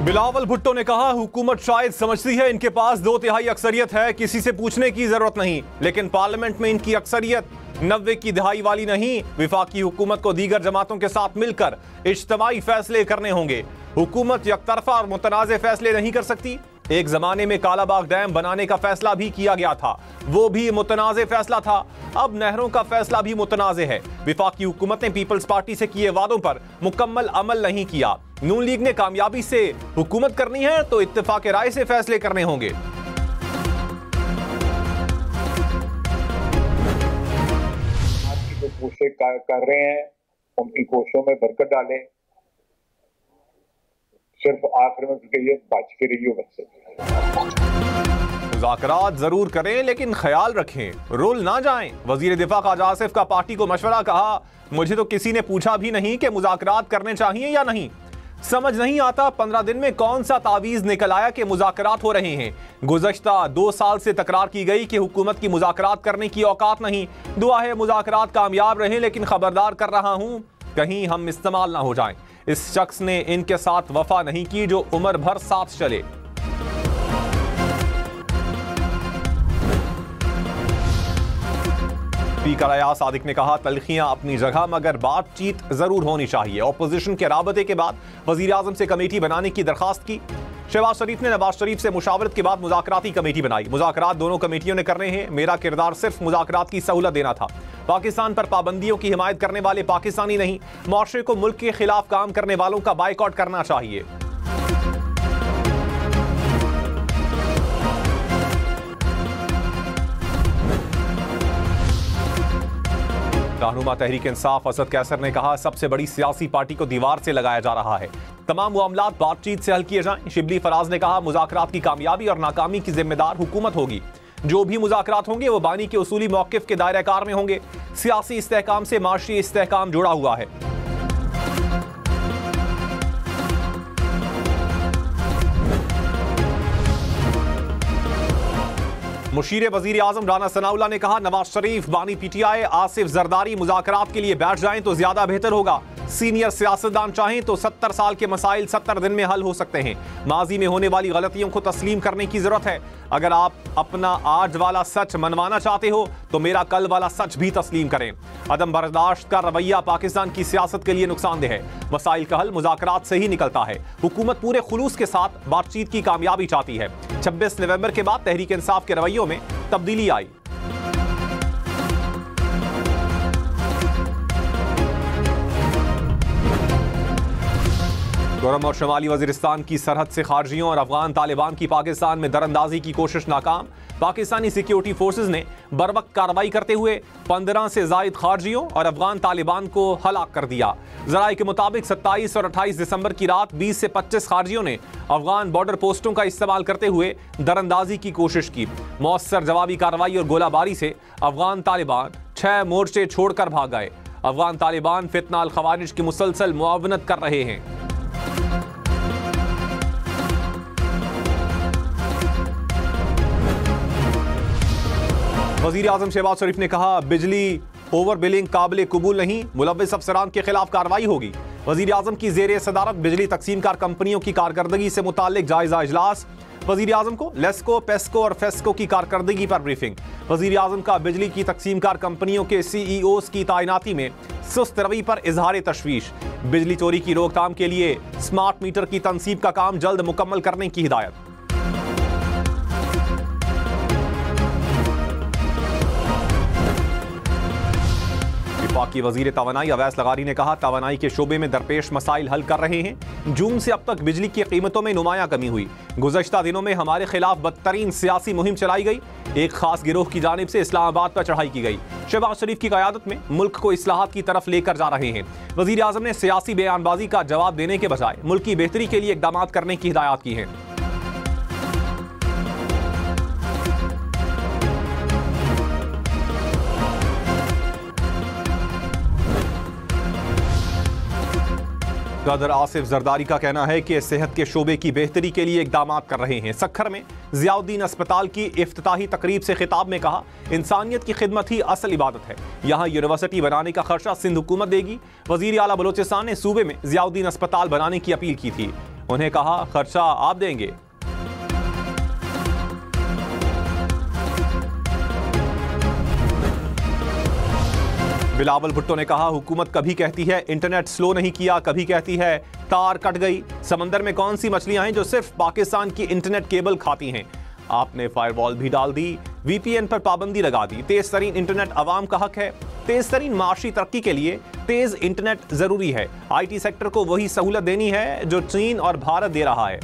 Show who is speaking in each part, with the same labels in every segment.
Speaker 1: बिलावल भुट्टो ने कहा, हुकूमत शायद समझती है इनके पास 2/3 अक्सरियत है, किसी से पूछने की जरूरत नहीं, लेकिन पार्लियामेंट में इनकी अक्सरियत 90 की दहाई वाली नहीं। विफाकी हुकूमत को दीगर जमातों के साथ मिलकर इज्तिमाई फैसले करने होंगे। हुकूमत यकतरफा और मुतनाज़े फैसले नहीं कर सकती। एक जमाने में कालाबाग डैम बनाने का फैसला भी किया गया था, वो भी मुतनाज़े फैसला था। अब नहरों का फैसला भी मुतनाज़े है। विफाकी हुकूमत ने पीपल्स पार्टी से किए वादों पर मुकम्मल अमल नहीं किया। नून लीग ने कामयाबी से हुकूमत करनी है तो इत्तेफाक राय से फैसले करने होंगे।
Speaker 2: आपकी जो कोशिश कर रहे हैं उनकी कोशिशों में बरकत डालें। सिर्फ आखिर में ये बच के रही हो बच्चे।
Speaker 1: मुज़ाकरात जरूर करें लेकिन ख्याल रखें, रोल ना जाएं। वजीर दिफा ख्वाजा आसिफ का पार्टी को मशवरा, कहा मुझे तो किसी ने पूछा भी नहीं कि मुज़ाकरात करने चाहिए या नहीं। समझ नहीं आता 15 दिन में कौन सा तावीज़ निकल आया कि मुज़ाकरात हो रहे हैं। गुज़श्ता 2 साल से तकरार की गई कि हुकूमत की मुज़ाकरात करने की औकात नहीं। दुआ है मुज़ाकरात कामयाब रहें, लेकिन खबरदार कर रहा हूं कहीं हम इस्तेमाल ना हो जाएं। इस शख्स ने इनके साथ वफा नहीं की जो उम्र भर साथ चले। स्पीकर अयाज सादिक ने कहा, तलखियां अपनी जगह मगर बातचीत जरूर होनी चाहिए। ऑपोजिशन के राबते के बाद वजीर आजम से कमेटी बनाने की दरखास्त की। शहबाज शरीफ ने नवाज शरीफ से मुशावरत के बाद मुज़ाकराती कमेटी बनाई। मुज़ाकरात दोनों कमेटियों ने करने हैं। मेरा किरदार सिर्फ मुज़ाकरात की सहूलत देना था। पाकिस्तान पर पाबंदियों की हिमायत करने वाले पाकिस्तानी नहीं, मुआशरे को मुल्क के खिलाफ काम करने वालों का बाइकआउट करना चाहिए। रहनुमा तहरीक इंसाफ असद कैसर ने कहा, सबसे बड़ी सियासी पार्टी को दीवार से लगाया जा रहा है, तमाम मामलात बातचीत से हल किए जाएं। शिबली फराज ने कहा, मुज़ाकरात की कामयाबी और नाकामी की जिम्मेदार हुकूमत होगी। जो भी मुज़ाकरात होंगे वो बानी के उसूली मौक़िफ़ के दायरे कार में होंगे। सियासी इस्तेहकाम से माशी इस्तेहकाम जुड़ा हुआ है। मुशीर वजीर आजम राना सनाउल्लाह ने कहा, नवाज शरीफ, बानी पीटीआई, आसिफ जरदारी मुज़ाकरात के लिए बैठ जाएं तो ज्यादा बेहतर होगा। सीनियर सियासतदान चाहें तो 70 साल के मसाइल 70 दिन में हल हो सकते हैं। माजी में होने वाली गलतियों को तस्लीम करने की जरूरत है। अगर आप अपना आज वाला सच मनवाना चाहते हो तो मेरा कल वाला सच भी तस्लीम करें। अदम बर्दाश्त का रवैया पाकिस्तान की सियासत के लिए नुकसानदेह है। मसाइल का हल मुज़ाकरात से ही निकलता है। हुकूमत पूरे खुलूस के साथ बातचीत की कामयाबी चाहती है। 26 नवंबर के बाद तहरीक इंसाफ के रवैयों में तब्दीली आई। गौरम और शुमाली वजीरिस्तान की सरहद से खारजियों और अफगान तालिबान की पाकिस्तान में दरअंदाजी की कोशिश नाकाम। पाकिस्तानी सिक्योरिटी फोर्सेज ने बरवक्त कार्रवाई करते हुए 15 से जायद खारजियों और अफगान तालिबान को हलाक कर दिया। जराये के मुताबिक 27 और 28 दिसंबर की रात 20 से 25 खारजियों ने अफगान बॉर्डर पोस्टों का इस्तेमाल करते हुए दरअंदाजी की कोशिश की। मौसर जवाबी कार्रवाई और गोलाबारी से अफगान तालिबान 6 मोर्चे छोड़कर भाग गए। अफगान तालिबान फितना अल खवारिज की मुसलसल मुआवनत कर रहे हैं। वजीर आजम शहबाज शरीफ ने कहा, बिजली ओवर बिलिंग काबिल कबूल नहीं, मुलव्विस अफसरान के खिलाफ कार्रवाई होगी। वजीर आजम की जेर सदारत बिजली तकसीमकार कंपनियों की कारकर्दगी से मुताल्लिक जायजा इजलास। वजीर आजम को लेस्को, पेस्को और फेस्को की कारकर्दगी पर ब्रीफिंग। वजीर आजम का बिजली की तकसीमकार कंपनियों के CEOs की तैनाती में सुस्त रवि पर इजहार तशवीश। बिजली चोरी की रोकथाम के लिए स्मार्ट मीटर की तनसीब का काम जल्द मुकम्मल करने की हिदायत। वफाकी वजीर तवानाई अवैस लगारी ने कहा, तवानाई के शोबे में दरपेश मसाइल हल कर रहे हैं। जून से अब तक बिजली की कीमतों में नुमाया कमी हुई। गुज़श्ता दिनों में हमारे खिलाफ बदतरीन सियासी मुहिम चलाई गई। एक खास गिरोह की जानिब से इस्लामाबाद पर चढ़ाई की गई। शहबाज शरीफ की क़यादत में मुल्क को इस्लाहात की तरफ लेकर जा रहे हैं। वजीर आजम ने सियासी बयानबाजी का जवाब देने के बजाय मुल्क की बेहतरी के लिए इक़दामात करने की हिदायत की है। सदर आसिफ जरदारी का कहना है कि सेहत के शोबे की बेहतरी के लिए इक़दामात कर रहे हैं। सखर में ज़ियाउद्दीन अस्पताल की इफ्तिताही तकरीब से खिताब में कहा, इंसानियत की खिदमत ही असल इबादत है। यहाँ यूनिवर्सिटी बनाने का खर्चा सिंध हुकूमत देगी। वज़ीर आला बलोचिस्तान ने सूबे में ज़ियाउद्दीन अस्पताल बनाने की अपील की थी। उन्हें कहा खर्चा आप देंगे। बिलावल भुट्टो ने कहा हुकूमत कभी कहती है इंटरनेट स्लो नहीं किया, कभी कहती है तार कट गई। समंदर में कौन सी मछलियां हैं जो सिर्फ पाकिस्तान की इंटरनेट केबल खाती हैं? आपने फायरवॉल भी डाल दी, वीपीएन पर पाबंदी लगा दी। तेज तरीन इंटरनेट अवाम का हक है। तेज तरीन माशी तरक्की के लिए तेज इंटरनेट जरूरी है। आईटी सेक्टर को वही सहूलत देनी है जो चीन और भारत दे रहा है।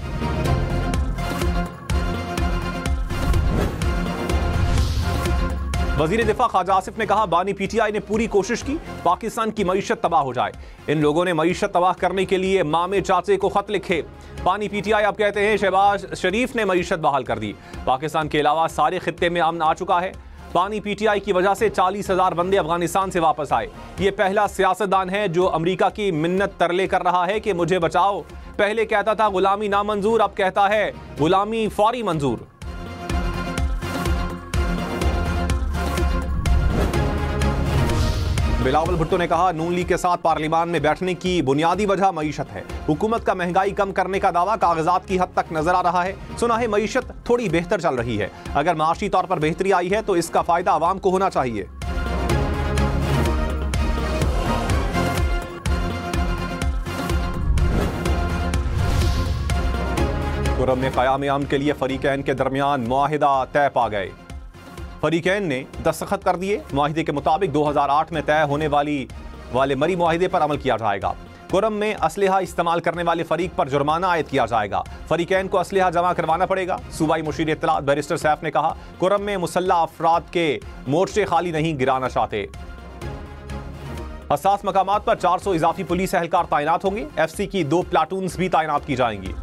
Speaker 1: वजीर दिफा ख्वाजा आसिफ ने कहा बानी पीटीआई ने पूरी कोशिश की पाकिस्तान की मईशत तबाह हो जाए। इन लोगों ने मईशत तबाह करने के लिए मामे चाचे को खत लिखे। बानी पीटीआई अब कहते हैं शहबाज शरीफ ने मईशत बहाल कर दी। पाकिस्तान के अलावा सारे खित्ते में अमन आ चुका है। बानी पीटीआई की वजह से 40,000 बंदे अफगानिस्तान से वापस आए। ये पहला सियासतदान है जो अमेरिका की मिन्नत तरले कर रहा है कि मुझे बचाओ। पहले कहता था गुलामी नामंजूर, अब कहता है गुलामी फौरी मंजूर। बिलावल भुट्टो ने कहा नून लीग के साथ पार्लियामान में बैठने की बुनियादी वजह मईशत है। हुकूमत का महंगाई कम करने का दावा कागजात की हद तक नजर आ रहा है। सुना है मईशत थोड़ी बेहतर चल रही है। अगर माशी तौर पर बेहतरी आई है तो इसका फायदा आवाम को होना चाहिए। कुरम में क़याम अमन के लिए फरीकैन के दरमियान मुआहिदा तय पा गए। फरीकैन ने दस्तखत कर दिए। मुआहिदे के मुताबिक 2008 में तय होने वाले मरी मुआहिदे पर अमल किया जाएगा। कुरम में असलहा इस्तेमाल करने वाले फरीक पर जुर्माना आयद किया जाएगा। फरीकैन को असलहा जमा करवाना पड़ेगा। सूबाई मुशीर इत्तलात बैरिस्टर सैफ ने कहा कुरम में मुसल्लह अफराद के मोर्चे खाली नहीं गिराना चाहते। हसास मकामात पर 400 इजाफी पुलिस एहलकार तैनात होंगे। एफसी की 2 प्लाटून्स भी तैनात की जाएंगी।